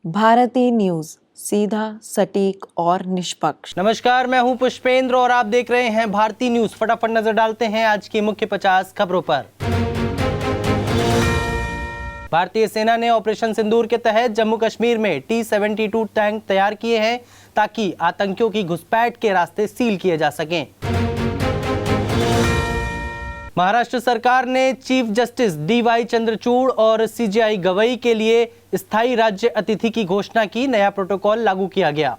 भारतीय न्यूज, सीधा, सटीक और निष्पक्ष। नमस्कार, मैं हूं पुष्पेंद्र और आप देख रहे हैं भारतीय न्यूज। फटाफट नजर डालते हैं आज की मुख्य 50 खबरों पर। भारतीय सेना ने ऑपरेशन सिंदूर के तहत जम्मू कश्मीर में T-72 टैंक तैयार किए हैं ताकि आतंकियों की घुसपैठ के रास्ते सील किए जा सकें। महाराष्ट्र सरकार ने चीफ जस्टिस DY चंद्रचूड़ और CJI गवई के लिए स्थायी राज्य अतिथि की घोषणा की। नया प्रोटोकॉल लागू किया गया।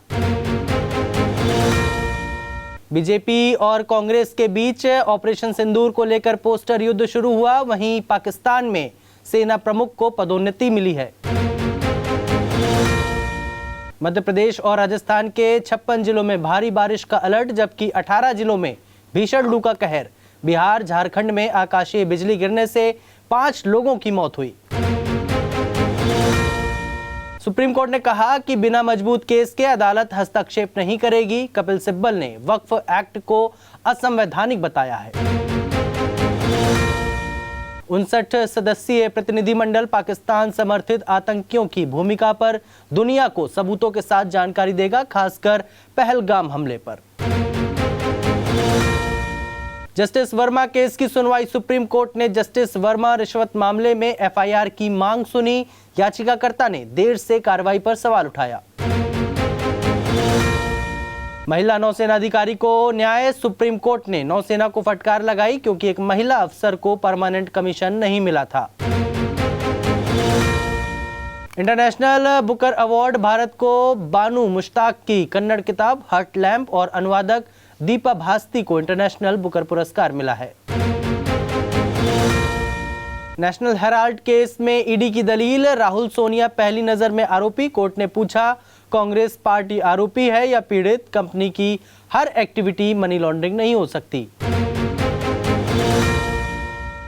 बीजेपी और कांग्रेस के बीच ऑपरेशन सिंदूर को लेकर पोस्टर युद्ध शुरू हुआ। वहीं पाकिस्तान में सेना प्रमुख को पदोन्नति मिली है। मध्य प्रदेश और राजस्थान के 56 जिलों में भारी बारिश का अलर्ट, जबकि 18 जिलों में भीषण लू का कहर। बिहार झारखंड में आकाशीय बिजली गिरने से 5 लोगों की मौत हुई। सुप्रीम कोर्ट ने कहा कि बिना मजबूत केस के अदालत हस्तक्षेप नहीं करेगी। कपिल सिब्बल ने वक्फ एक्ट को असंवैधानिक बताया है। 59 सदस्यीय प्रतिनिधिमंडल पाकिस्तान समर्थित आतंकियों की भूमिका पर दुनिया को सबूतों के साथ जानकारी देगा, खासकर पहलगाम हमले पर। जस्टिस वर्मा केस की सुनवाई। सुप्रीम कोर्ट ने जस्टिस वर्मा रिश्वत मामले में FIR की मांग सुनी। याचिकाकर्ता ने देर से कार्रवाई पर सवाल उठाया। महिला नौसेना अधिकारी को न्याय। सुप्रीम कोर्ट ने नौसेना को फटकार लगाई क्योंकि एक महिला अफसर को परमानेंट कमीशन नहीं मिला था। इंटरनेशनल बुकर अवार्ड भारत को बानू मुश्ताक की कन्नड़ किताब हर्ट लैम्प और अनुवादक दीपा भास्ती को इंटरनेशनल बुकर पुरस्कार मिला है। नेशनल हेराल्ड केस में ईडी की दलील। राहुल सोनिया पहली नजर में आरोपी। कोर्ट ने पूछा, कांग्रेस पार्टी आरोपी है या पीड़ित? कंपनी की हर एक्टिविटी मनी लॉन्ड्रिंग नहीं हो सकती।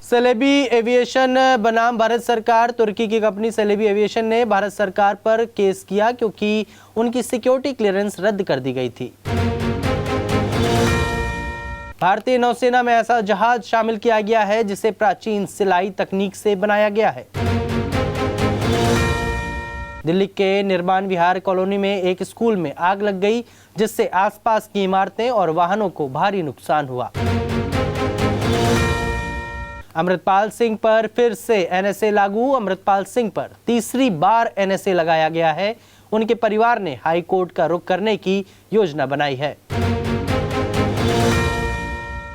सेलेबी एविएशन बनाम भारत सरकार। तुर्की की कंपनी सेलेबी एविएशन ने भारत सरकार पर केस किया क्योंकि उनकी सिक्योरिटी क्लियरेंस रद्द कर दी गई थी। भारतीय नौसेना में ऐसा जहाज शामिल किया गया है जिसे प्राचीन सिलाई तकनीक से बनाया गया है। दिल्ली के निर्माण विहार कॉलोनी में एक स्कूल में आग लग गई, जिससे आसपास की इमारतें और वाहनों को भारी नुकसान हुआ। अमृतपाल सिंह पर फिर से NSA लागू। अमृतपाल सिंह पर तीसरी बार NSA लगाया गया है। उनके परिवार ने हाई कोर्ट का रुख करने की योजना बनाई है।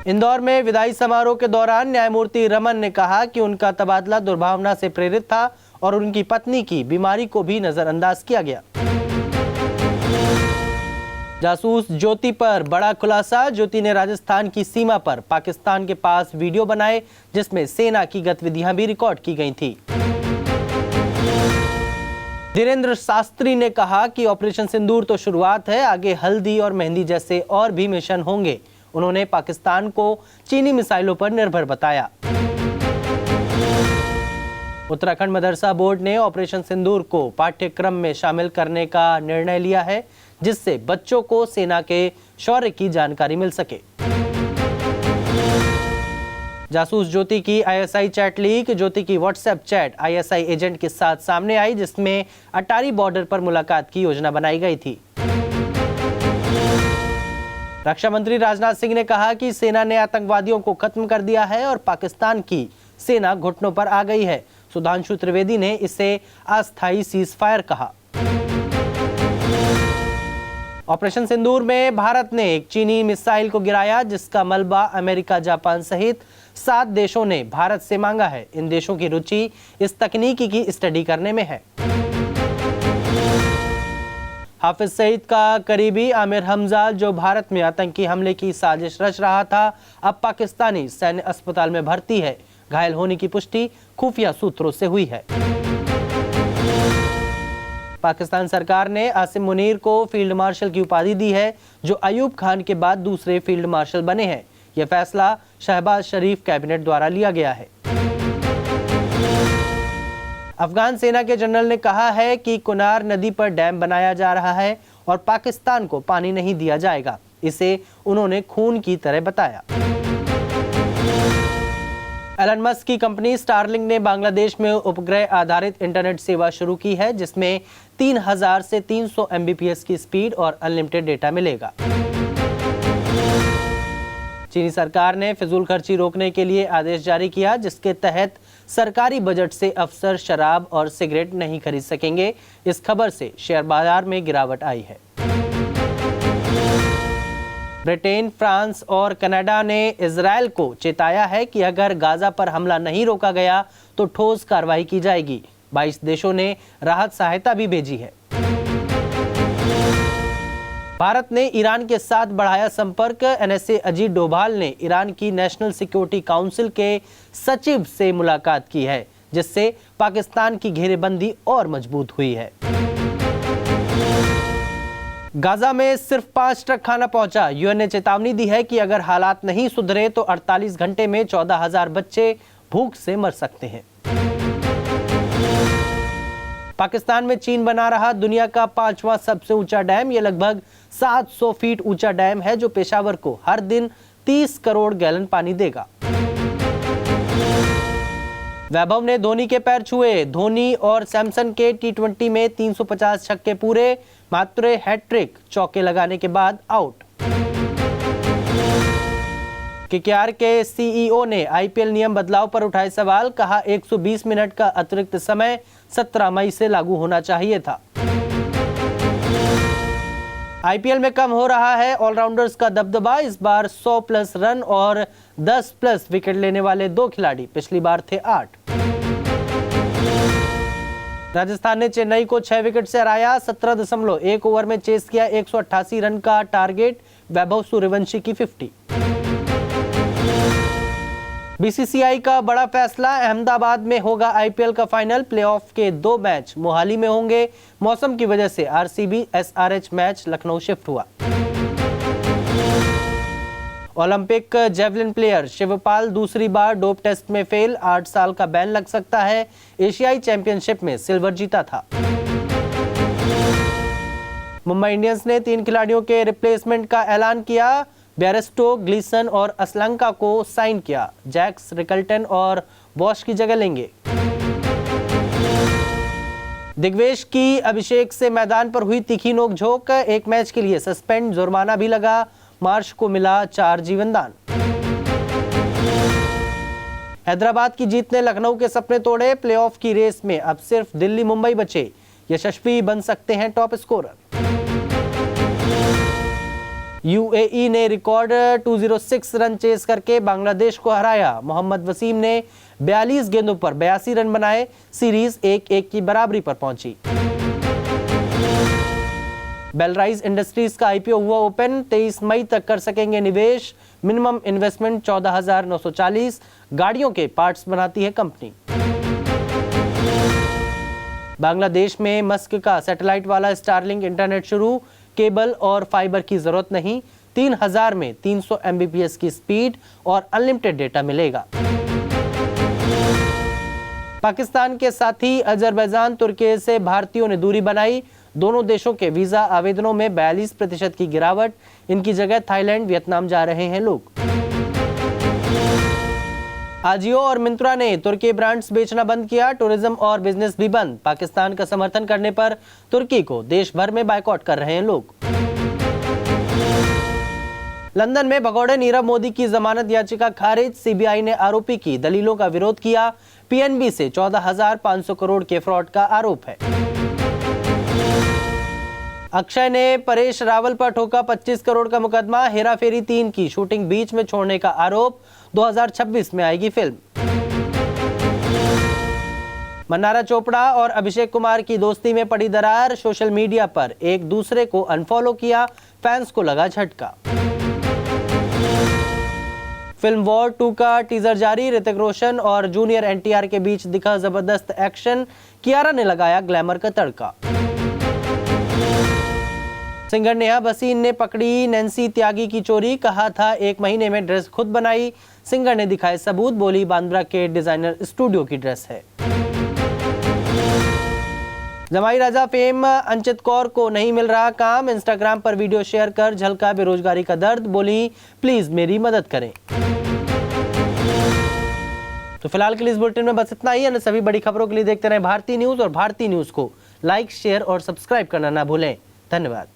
इंदौर में विदाई समारोह के दौरान न्यायमूर्ति रमन ने कहा कि उनका तबादला दुर्भावना से प्रेरित था और उनकी पत्नी की बीमारी को भी नजरअंदाज किया गया। जासूस ज्योति पर बड़ा खुलासा। ज्योति ने राजस्थान की सीमा पर पाकिस्तान के पास वीडियो बनाए जिसमें सेना की गतिविधियां भी रिकॉर्ड की गई थी। धीरेन्द्र शास्त्री ने कहा कि ऑपरेशन सिंदूर तो शुरुआत है, आगे हल्दी और मेहंदी जैसे और भी मिशन होंगे। उन्होंने पाकिस्तान को चीनी मिसाइलों पर निर्भर बताया। उत्तराखंड मदरसा बोर्ड ने ऑपरेशन सिंदूर को पाठ्यक्रम में शामिल करने का निर्णय लिया है, जिससे बच्चों को सेना के शौर्य की जानकारी मिल सके। जासूस ज्योति की ISI चैट लीक। ज्योति की व्हाट्सएप चैट ISI एजेंट के साथ सामने आई, जिसमें अटारी बॉर्डर पर मुलाकात की योजना बनाई गई थी। रक्षा मंत्री राजनाथ सिंह ने कहा कि सेना ने आतंकवादियों को खत्म कर दिया है और पाकिस्तान की सेना घुटनों पर आ गई है। सुधांशु त्रिवेदी ने इसे अस्थायी सीजफायर कहा। ऑपरेशन सिंदूर में भारत ने एक चीनी मिसाइल को गिराया, जिसका मलबा अमेरिका, जापान सहित 7 देशों ने भारत से मांगा है। इन देशों की रुचि इस तकनीकी की स्टडी करने में है। हाफिज सईद का करीबी आमिर हमजा, जो भारत में आतंकी हमले की साजिश रच रहा था, अब पाकिस्तानी सैन्य अस्पताल में भर्ती है। घायल होने की पुष्टि खुफिया सूत्रों से हुई है। पाकिस्तान सरकार ने आसिम मुनीर को फील्ड मार्शल की उपाधि दी है, जो अयूब खान के बाद दूसरे फील्ड मार्शल बने हैं। यह फैसला शहबाज शरीफ कैबिनेट द्वारा लिया गया है। अफगान सेना के जनरल ने कहा है कि कुनार नदी पर डैम बनाया जा रहा है और पाकिस्तान को पानी नहीं दिया जाएगा। इसे उन्होंने खून की तरह बताया। एलन मस्क की कंपनी स्टारलिंक ने बांग्लादेश में उपग्रह आधारित इंटरनेट सेवा शुरू की है, जिसमें 3000 से 300 Mbps की स्पीड और अनलिमिटेड डेटा मिलेगा। चीनी सरकार ने फिजूल खर्ची रोकने के लिए आदेश जारी किया, जिसके तहत सरकारी बजट से अफसर शराब और सिगरेट नहीं खरीद सकेंगे। इस खबर से शेयर बाजार में गिरावट आई है। ब्रिटेन, फ्रांस और कनाडा ने इजरायल को चेताया है कि अगर गाजा पर हमला नहीं रोका गया तो ठोस कार्रवाई की जाएगी। 22 देशों ने राहत सहायता भी भेजी है। भारत ने ईरान के साथ बढ़ाया संपर्क। NSA अजीत डोभाल ने ईरान की नेशनल सिक्योरिटी काउंसिल के सचिव से मुलाकात की है, जिससे पाकिस्तान की घेरेबंदी और मजबूत हुई है। गाजा में सिर्फ 5 ट्रक खाना पहुंचा। UN ने चेतावनी दी है कि अगर हालात नहीं सुधरे तो 48 घंटे में 14,000 बच्चे भूख से मर सकते हैं। पाकिस्तान में चीन बना रहा दुनिया का 5वां सबसे ऊंचा डैम। यह लगभग 700 फीट ऊंचा डैम है, जो पेशावर को हर दिन 30 करोड़ गैलन पानी देगा। वैभव ने धोनी के पैर छुए। धोनी और सैमसन के T20 में 350 छक्के पूरे, मात्र हैट्रिक, चौके लगाने के बाद आउट। KKR के CEO ने IPL नियम बदलाव पर उठाए सवाल। कहा 120 मिनट का अतिरिक्त समय 17 मई से लागू होना चाहिए था। IPL में कम हो रहा है ऑलराउंडर्स का दबदबा। इस बार 100 प्लस रन और 10 प्लस विकेट लेने वाले 2 खिलाड़ी, पिछली बार थे 8। राजस्थान ने चेन्नई को 6 विकेट से हराया। 17.1 ओवर में चेस किया 188 रन का टारगेट। वैभव सूर्यवंशी की 50। BCCI का बड़ा फैसला। अहमदाबाद में होगा IPL का फाइनल। प्लेऑफ के 2 मैच मोहाली में होंगे। मौसम की वजह से RCB SRH match Lucknow shift हुआ। ओलंपिक जेवलिन प्लेयर शिवपाल दूसरी बार डोप टेस्ट में फेल। 8 साल का बैन लग सकता है। एशियाई चैंपियनशिप में सिल्वर जीता था। मुंबई इंडियंस ने 3 खिलाड़ियों के रिप्लेसमेंट का ऐलान किया। बेयरस्टो, ग्लीसन और असलंका को साइन किया। जैक्स, रिकल्टन और बॉश की जगह लेंगे। दिग्वेश की अभिषेक से मैदान पर हुई तीखी नोकझोंक। एक मैच के लिए सस्पेंड, जुर्माना भी लगा। मार्श को मिला 4 जीवनदान। हैदराबाद की जीत ने लखनऊ के सपने तोड़े। प्लेऑफ की रेस में अब सिर्फ दिल्ली मुंबई बचे। यशस्वी बन सकते हैं टॉप स्कोरर। UAE ने रिकॉर्ड 206 रन चेस करके बांग्लादेश को हराया। मोहम्मद वसीम ने 42 गेंदों पर 82 रन बनाए। सीरीज 1-1 की बराबरी पर पहुंची। बेलराइज इंडस्ट्रीज का IPO हुआ ओपन। 23 मई तक कर सकेंगे निवेश। Minimum investment 14,940। गाड़ियों के पार्ट्स बनाती है कंपनी। बांग्लादेश में मस्क का सैटेलाइट वाला स्टारलिंक इंटरनेट शुरू। केबल और फाइबर की जरूरत नहीं। 3000 में 300 Mbps की स्पीड और अनलिमिटेड डेटा मिलेगा। पाकिस्तान के साथी अजरबैजान, तुर्की से भारतीयों ने दूरी बनाई। दोनों देशों के वीजा आवेदनों में 42% की गिरावट। इनकी जगह थाईलैंड, वियतनाम जा रहे हैं लोग। आजियो और मिंत्रा ने तुर्की ब्रांड्स बेचना बंद किया। टूरिज्म और बिजनेस भी बंद। पाकिस्तान का समर्थन करने पर तुर्की को देश भर में बायकॉट कर रहे हैं लोग। लंदन में भगौड़े नीरव मोदी की जमानत याचिका खारिज। CBI ने आरोपी की दलीलों का विरोध किया। PNB से 14,500 करोड़ के फ्रॉड का आरोप है। अक्षय ने परेश रावल पर ठोका 25 करोड़ का मुकदमा। हेराफेरी 3 की शूटिंग बीच में छोड़ने का आरोप। 2026 में आएगी फिल्म। मन्नारा चोपड़ा और अभिषेक कुमार की दोस्ती में पड़ी दरार। सोशल मीडिया पर एक दूसरे को अनफॉलो किया। फैंस को लगा झटका। फिल्म वॉर 2 का टीजर जारी। ऋतिक रोशन और जूनियर NTR के बीच दिखा जबरदस्त एक्शन। कियारा ने लगाया ग्लैमर का तड़का। सिंगर नेहा भसीन ने पकड़ी नैन्सी त्यागी की चोरी। कहा था 1 महीने में ड्रेस खुद बनाई। सिंगर ने दिखाए सबूत। बोली बांद्रा के डिजाइनर स्टूडियो की ड्रेस है। जमाई राजा फेम अंचित कौर को नहीं मिल रहा काम। इंस्टाग्राम पर वीडियो शेयर कर झलका बेरोजगारी का दर्द। बोली प्लीज मेरी मदद करें। तो फिलहाल के लिए इस बुलेटिन में बस इतना ही। अन्य सभी बड़ी खबरों के लिए देखते रहें भारतीय न्यूज़ और भारतीय न्यूज़ को लाइक, शेयर और सब्सक्राइब करना ना भूलें। धन्यवाद।